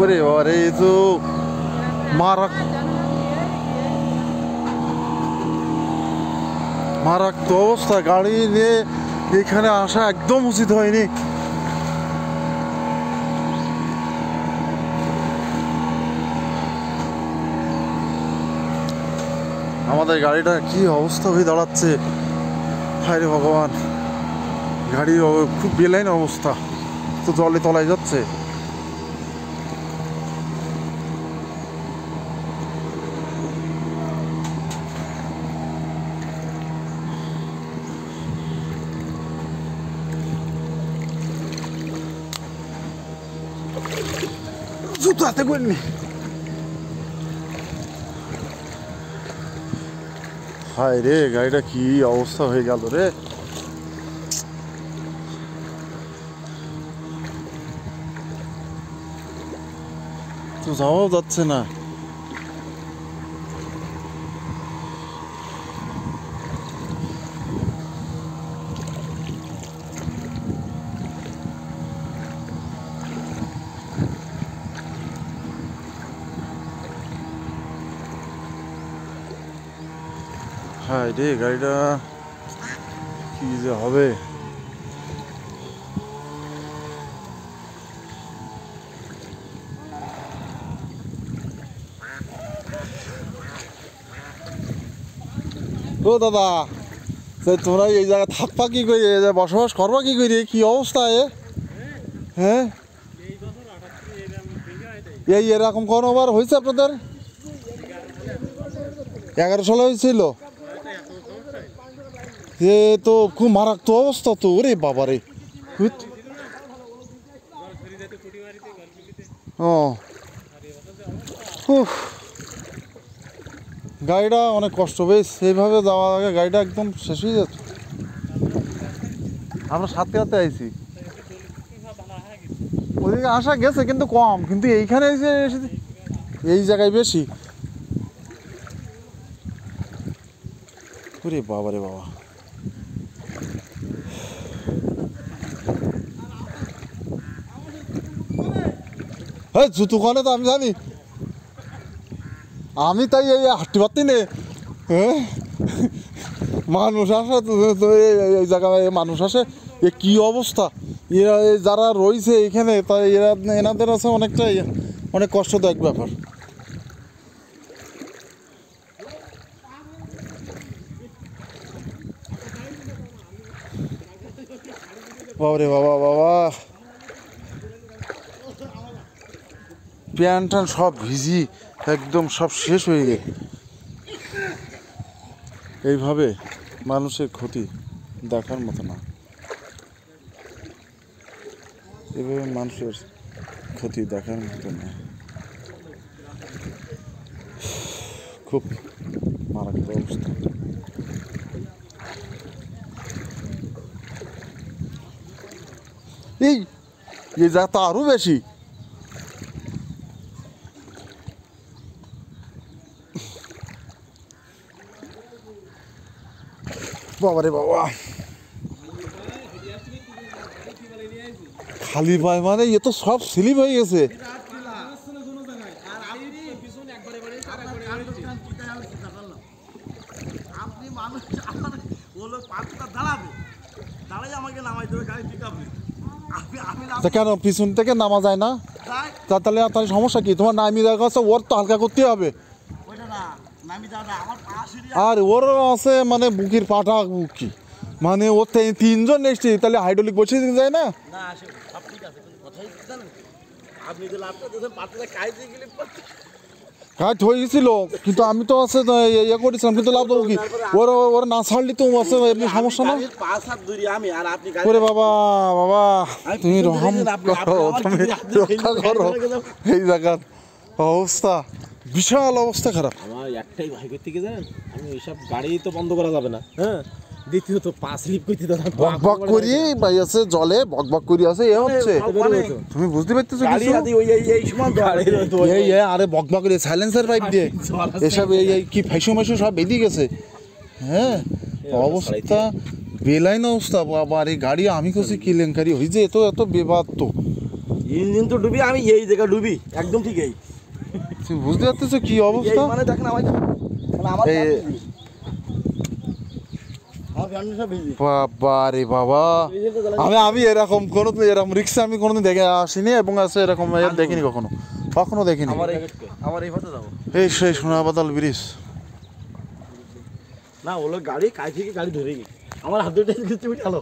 ওরে বাবারে, এই তো মারাত্মক অবস্থা। গাড়ি নিয়ে এখানে আসা একদম উচিত হয়নি। আমাদের গাড়িটা কি অবস্থা হয়ে দাঁড়াচ্ছে, হায় রে ভগবান। গাড়ির খুব বেলাইন অবস্থা, তো জলে তলায় যাচ্ছে। জুতো হাতে করিনি। হায় রে, গাড়িটা কি অবস্থা হয়ে গেল রে। তো যাওয়াও যাচ্ছে না। হায় রে, গাড়িটা কি যে হবে। ও দাদা, তোমরা এই জায়গায় থাকবা কি করে, বসবাস করবা কি করে, কি অবস্থা এ? হ্যাঁ, এই এরকম কোনোবার হয়েছে আপনাদের? 11 সালে হয়েছিল। এ তো খুব মারাত্মক অবস্থা তো, ওরে বাবারে। ও, গাড়িটা অনেক কষ্ট, বেশ সেইভাবে যাওয়ার আগে গাড়িটা একদম শেষ হয়ে যাচ্ছে। আমরা সাতক্ষীরাতে আইছি, ওদিকে আসা গেছে কিন্তু কম, কিন্তু এইখানে এসে এই জায়গায় বেশি। ওরে বাবা রে বাবা। হ্যাঁ, জুতো কানে তো আমি জানি, আমি তাই এই হাঁটতে পারতি নে। হ্যাঁ, মানুষ আসে তো এই জায়গায়, মানুষ আসে, এ কি অবস্থা। এরা যারা রয়েছে এখানে, তাই এনাদের আছে অনেকটাই অনেক কষ্টদায়ক ব্যাপার। বাবারে বাবা বাবা, প্যান্ট ট্যান্ট সব ভিজি, একদম সব শেষ হয়ে গে। এইভাবে মানুষের ক্ষতি দেখার মতো না, এইভাবে মানুষের ক্ষতি দেখার মতো না। খুব মারাত্মক অবস্থা। এই জায়গা তো আরো বেশি। বাবারে বাবা, খালি পায় মানে এ তো সব স্লিপ হয়ে গেছে। কেন পিছন থেকে নামা যায় না? তাহলে তাহলে সমস্যা কি তোমার? নামি দেখা আছে, ওর তো হালকা করতে হবে। আর ওরও আছে মানে বুকির পাটা বুকি, মানে ওর তিনজন এসছি, তাহলে হাইড্রোলিক বসিয়ে দিতে যায় না? কাজ হয়ে গেছিল, কিন্তু আমি তো আছে ইয়ে করেছিলাম, কিন্তু লাভ দেবো কি? ওর না ছাড়লি তো আছে এমনি সমস্যা না। ওরে বাবা বাবা, তুমি রহম করো, তুমি রক্ষা করো। এই জায়গার অবস্থা বিশাল অবস্থা খারাপ। আমার একটাই ভয় করতে কি জানেন, আমি ওইসব গাড়ি তো বন্ধ করা যাবে না। হ্যাঁ, দ্বিতীয়ত পা স্লিপ করতে দাও, বকবক করি ভাই আছে জলে, বকবক করি আছে এ হচ্ছে, তুমি বুঝতে পারতেছো কিছু? এই সময় এই আরে বকবক করে সাইলেন্সার পাইপ দিয়ে এসব এই কি ফাইসো মাইসো সব বেরিয়ে গেছে। হ্যাঁ, অবস্থা বেলাইন অবস্থা। বাবা, এই গাড়ি আমি কছি কেলেঙ্কারি হয়েছে, এত এত বেবাদ তো। ইঞ্জিন তো ডুবি, আমি এই জায়গা ডুবি একদম ঠিক এই তুমি বুঝতে পারতেছো কি অবস্থা? মানে দেখেন আমার আমার এই- বাবা রে বাবা, আমি এরকম কোনোদিন এরকম রিক্সা আমি কোনোদিন দেখে আসিনি এবং আছে এরকম দেখিনি কখনো দেখিনি। আমার এই পথে যাবো এই সেই সোনাপাতাল ব্রিজ। না, ওগুলো গাড়ি কাজ থেকে গাড়ি ধরে গেছে, আমার হাত দুটো কিছু উঠালো।